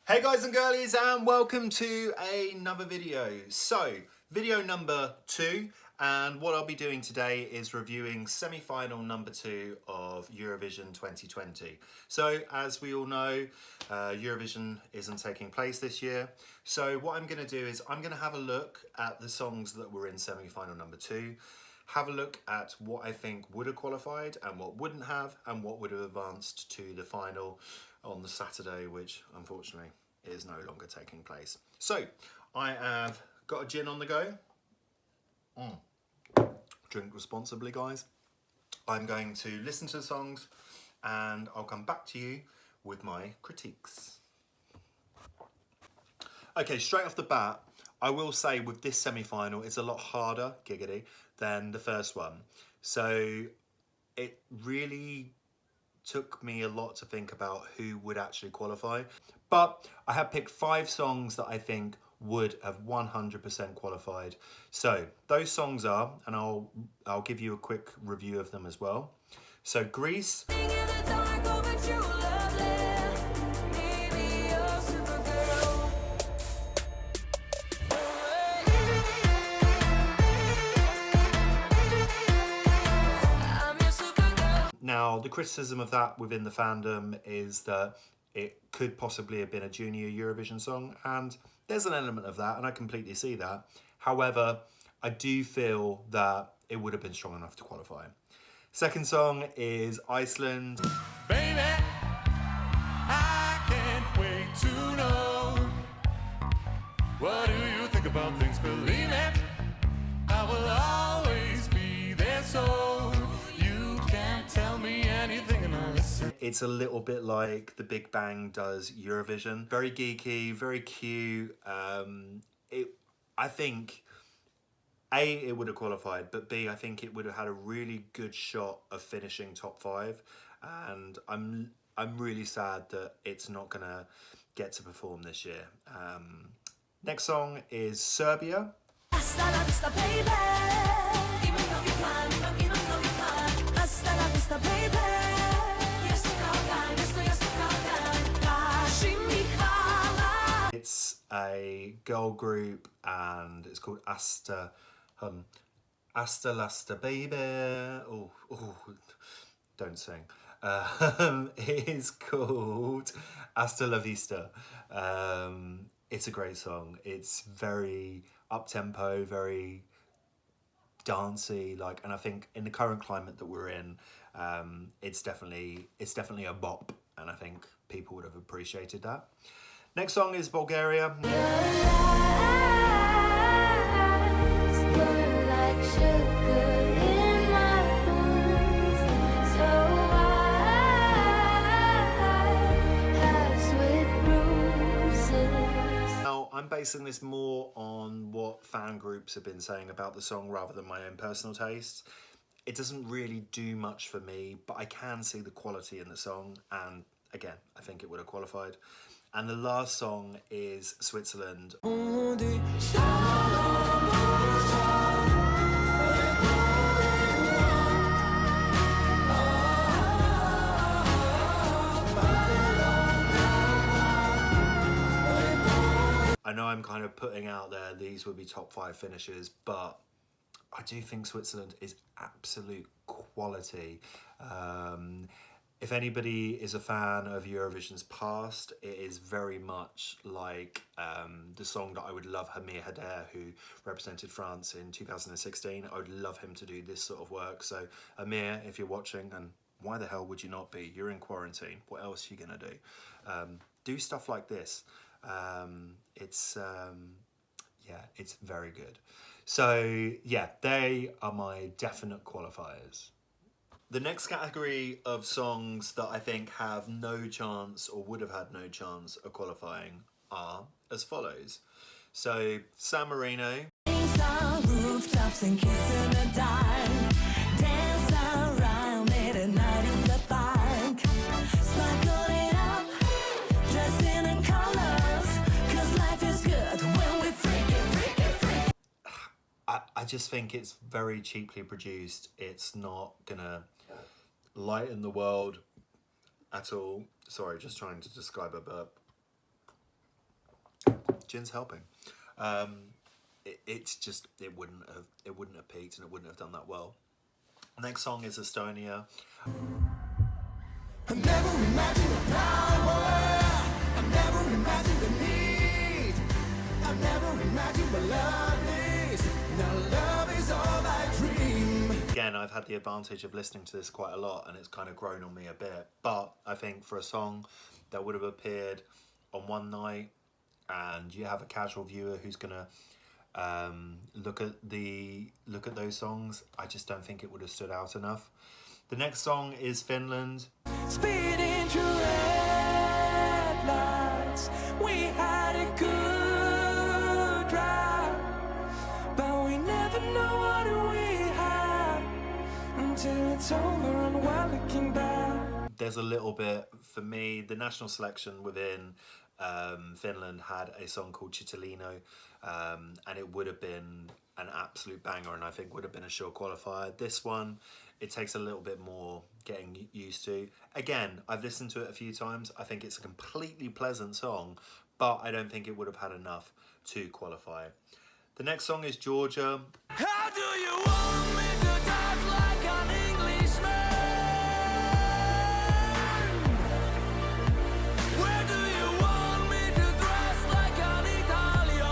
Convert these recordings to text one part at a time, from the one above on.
Hey guys and girlies, and welcome to another video. So, video number 2, and what I'll be doing today is reviewing semi-final number 2 of Eurovision 2020. So, as we all know, Eurovision isn't taking place this year. So what I'm going to do is I'm going to have a look at the songs that were in semi-final number 2, have a look at what I think would have qualified and what wouldn't have, and what would have advanced to the final on the Saturday, which unfortunately is no longer taking place. So I have got a gin on the go. Drink responsibly, guys. I'm going to listen to the songs and I'll come back to you with my critiques. Okay, straight off the bat, I will say with this semi-final, it's a lot harder, giggity, than the first one. So it really took me a lot to think about who would actually qualify. But I have picked 5 songs that I think would have 100% qualified. So those songs are, and I'll give you a quick review of them as well. So Greece. Now, the criticism of that within the fandom is that it could possibly have been a junior Eurovision song, and there's an element of that, and I completely see that. However, I do feel that it would have been strong enough to qualify. Second song is Iceland. Baby, I can't wait to know. What do you think about things? Believe it, I will always be there, so you can't tell me anything and I'll listen. It's a little bit like The Big Bang does Eurovision. Very geeky, very cute. I think A, it would have qualified, but B, I think it would have had a really good shot of finishing top 5. And I'm really sad that it's not gonna get to perform this year. Next song is Serbia. Hasta la vista, baby. Even though you climb, even though you climb. Hasta la vista, baby. Yes, to call down, yes, to call down. Kashimi Kala. It's a girl group and it's called Asta Lasta Baby. Oh, don't sing. It is called Hasta La Vista. It's a great song. It's very up-tempo, very dancey, and I think in the current climate that we're in, it's definitely a bop, and I think people would have appreciated that. Next song is Bulgaria. I'm basing this more on what fan groups have been saying about the song rather than my own personal taste. It doesn't really do much for me, but I can see the quality in the song, and again, I think it would have qualified. And the last song is Switzerland. I know I'm kind of putting out there these would be top 5 finishes, but I do think Switzerland is absolute quality. If anybody is a fan of Eurovision's past, it is very much like the song that I would love Hamir Hader, who represented France in 2016. I would love him to do this sort of work. So Amir, if you're watching, and why the hell would you not be? You're in quarantine. What else are you gonna do? Do stuff like this. It's very good. So yeah, they are my definite qualifiers. The next category of songs that I think have no chance or would have had no chance of qualifying are as follows. So San Marino. Rooftops and kissing the dark. Dance around late at night in the park. Sparkle it up, dressing in colors. 'Cause life is good when we freak it. I just think it's very cheaply produced. It's not gonna lighten the world at all. Sorry, just trying to describe a burp. gin's helping. It's just it wouldn't have peaked and it wouldn't have done that well. Next song is Estonia. I never imagined the power. I never imagined the need. I never imagined what love is. Now love is all I dream. Again, I've had the advantage of listening to this quite a lot and it's kind of grown on me a bit. But I think for a song that would have appeared on one night and you have a casual viewer who's gonna look at those songs, I just don't think it would have stood out enough. The next song is Finland. Speeding through red lights, we had a good ride, but we never know what we had until it's over and we're looking back. There's a little bit, for me, the national selection within Finland had a song called Cittadino, and it would have been an absolute banger and I think would have been a sure qualifier. This one, it takes a little bit more getting used to. Again, I've listened to it a few times. I think it's a completely pleasant song, but I don't think it would have had enough to qualify. The next song is Georgia. How do you want me to talk like an Englishman? Where do you want me to dress like an Italian?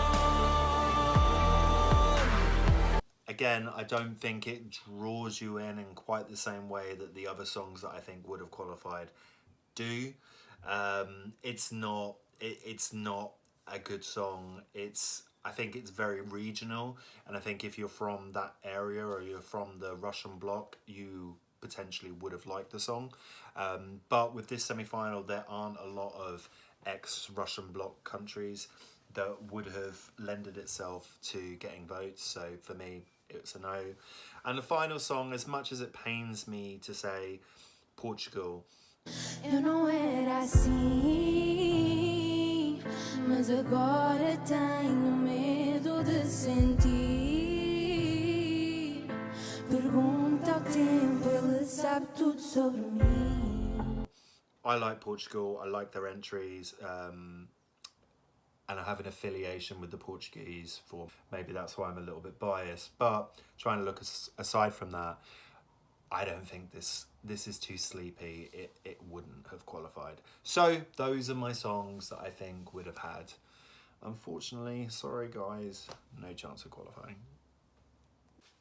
Again, I don't think it draws you in quite the same way that the other songs that I think would have qualified do. It's not a good song. I think it's very regional, and I think if you're from that area or you're from the Russian bloc, you potentially would have liked the song. But with this semi-final, there aren't a lot of ex-Russian bloc countries that would have lended itself to getting votes. So for me, it's a no. And the final song, as much as it pains me to say, Portugal. Eu não era assim, mas agora tenho medo de sentir. Pergunta ao tempo, ele sabe tudo sobre mim. I like Portugal, I like their entries, and I have an affiliation with the Portuguese, for maybe that's why I'm a little bit biased, but trying to look aside from that, I don't think this is too sleepy. It wouldn't have qualified. So those are my songs that I think would have had. Unfortunately, sorry guys, no chance of qualifying.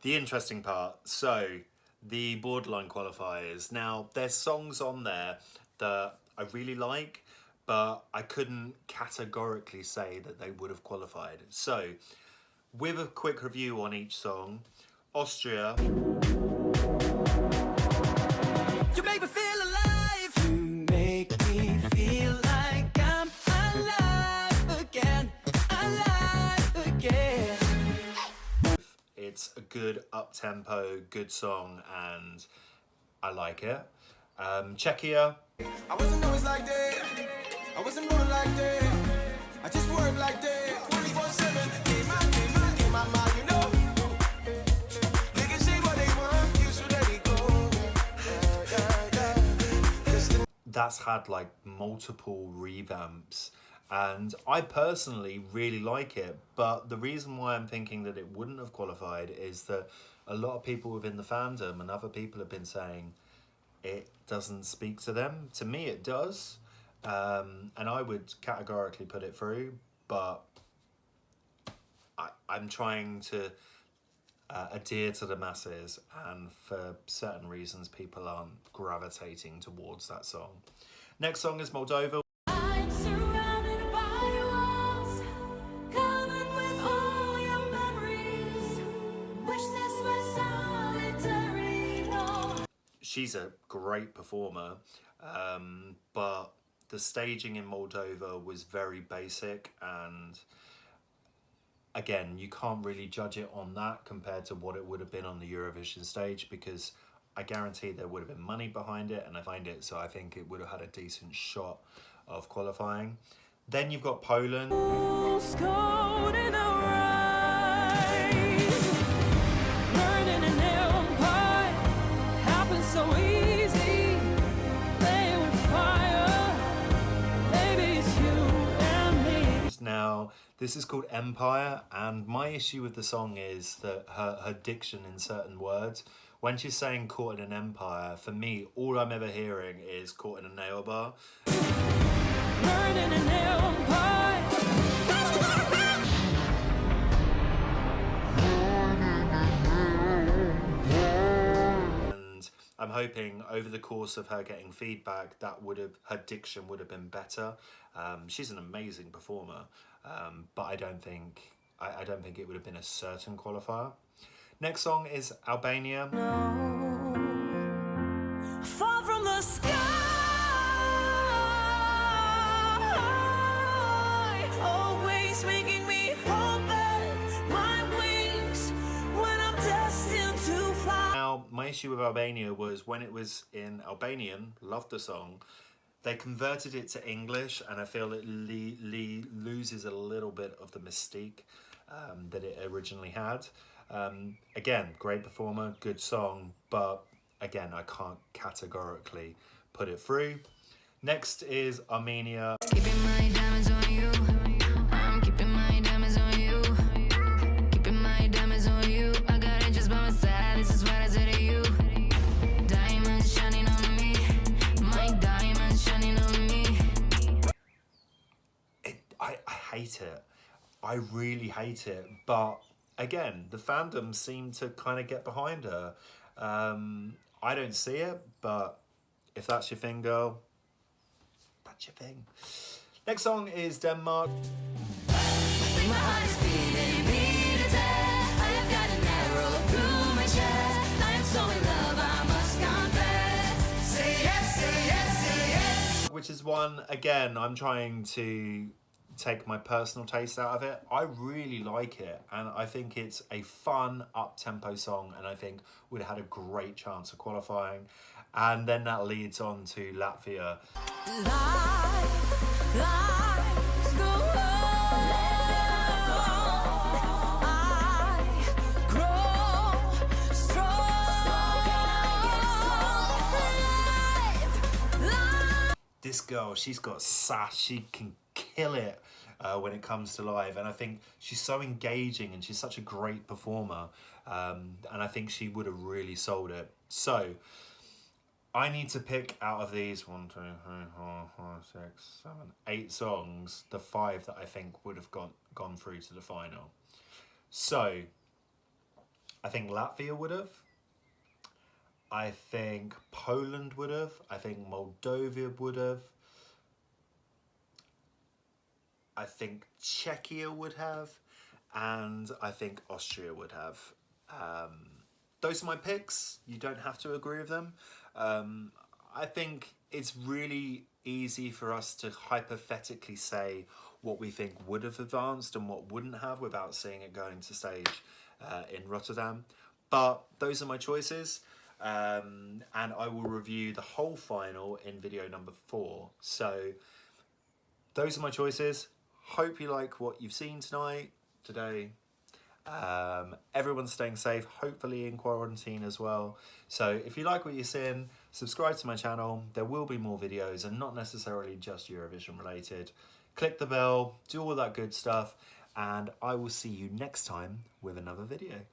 The interesting part, so the borderline qualifiers. Now there's songs on there that I really like, but I couldn't categorically say that they would have qualified. So with a quick review on each song, Austria. You make me feel alive. You make me feel like I'm alive again, alive again. It's a good up-tempo, good song, and I like it. Czechia. I wasn't always like that. I wasn't born like that. I just work like that. 24/7. Game my mind, you know. They can say what they want, you should let it go. That's had like multiple revamps, and I personally really like it, but the reason why I'm thinking that it wouldn't have qualified is that a lot of people within the fandom and other people have been saying it doesn't speak to them. To me it does, and I would categorically put it through, but I'm trying to adhere to the masses, and for certain reasons people aren't gravitating towards that song. Next song is Moldova. I'm surrounded by walls, covered with all your memories. Wish this was solitary, no. She's a great performer, but the staging in Moldova was very basic, and again, you can't really judge it on that compared to what it would have been on the Eurovision stage, because I guarantee there would have been money behind it, and I find it, so I think it would have had a decent shot of qualifying. Then you've got Poland. Golden arise. Burning an empire happens so easy. Play with fire. Maybe it's you and me. Now, This is called Empire, and my issue with the song is that her diction in certain words, when she's saying caught in an empire, for me, all I'm ever hearing is caught in a nail bar. Burning an empire. And I'm hoping over the course of her getting feedback, her diction would have been better. She's an amazing performer, but I don't think it would have been a certain qualifier. Next song is Albania. Fall from the sky, always making me hold back my wings when I'm destined to fly. Now, my issue with Albania was when it was in Albanian, loved the song, they converted it to English, and I feel it loses a little bit of the mystique that it originally had. Again, great performer, good song, but again, I can't categorically put it through. Next is Armenia. Keeping my diamonds on you. I'm keeping my diamonds on you. Keeping my diamonds on you. I got it just by my side. This is what I said to you. Diamonds shining on me. My diamonds shining on me. I hate it. I really hate it. But again, the fandom seemed to kind of get behind her. I don't see it, but if that's your thing, girl, that's your thing. Next song is Denmark. My heart is beating, beating tight. I have got an arrow through my chest. I am so in love, I must confess. Say yes, say yes, say yes. Which is one, again, I'm trying to take my personal taste out of it. I really like it, and I think it's a fun up-tempo song, and I think would have had a great chance of qualifying. And then that leads on to Latvia. Lives go on. I grow strong. This girl, she's got sass, she can kill it when it comes to live, and I think she's so engaging and she's such a great performer, and I think she would have really sold it. So I need to pick out of these 1, 2, 3, 4, 5, 6, 7, 8 songs, the 5 that I think would have gone through to the final. So I think Latvia would have, I think Poland would have, I think Moldova would have, I think Czechia would have, and I think Austria would have. Those are my picks. You don't have to agree with them. I think it's really easy for us to hypothetically say what we think would have advanced and what wouldn't have without seeing it going to stage in Rotterdam. But those are my choices. And I will review the whole final in video number 4. So those are my choices. Hope you like what you've seen today. Everyone's staying safe, hopefully in quarantine as well. So if you like what you're seeing, subscribe to my channel. There will be more videos, and not necessarily just Eurovision related. Click the bell, do all that good stuff, and I will see you next time with another video.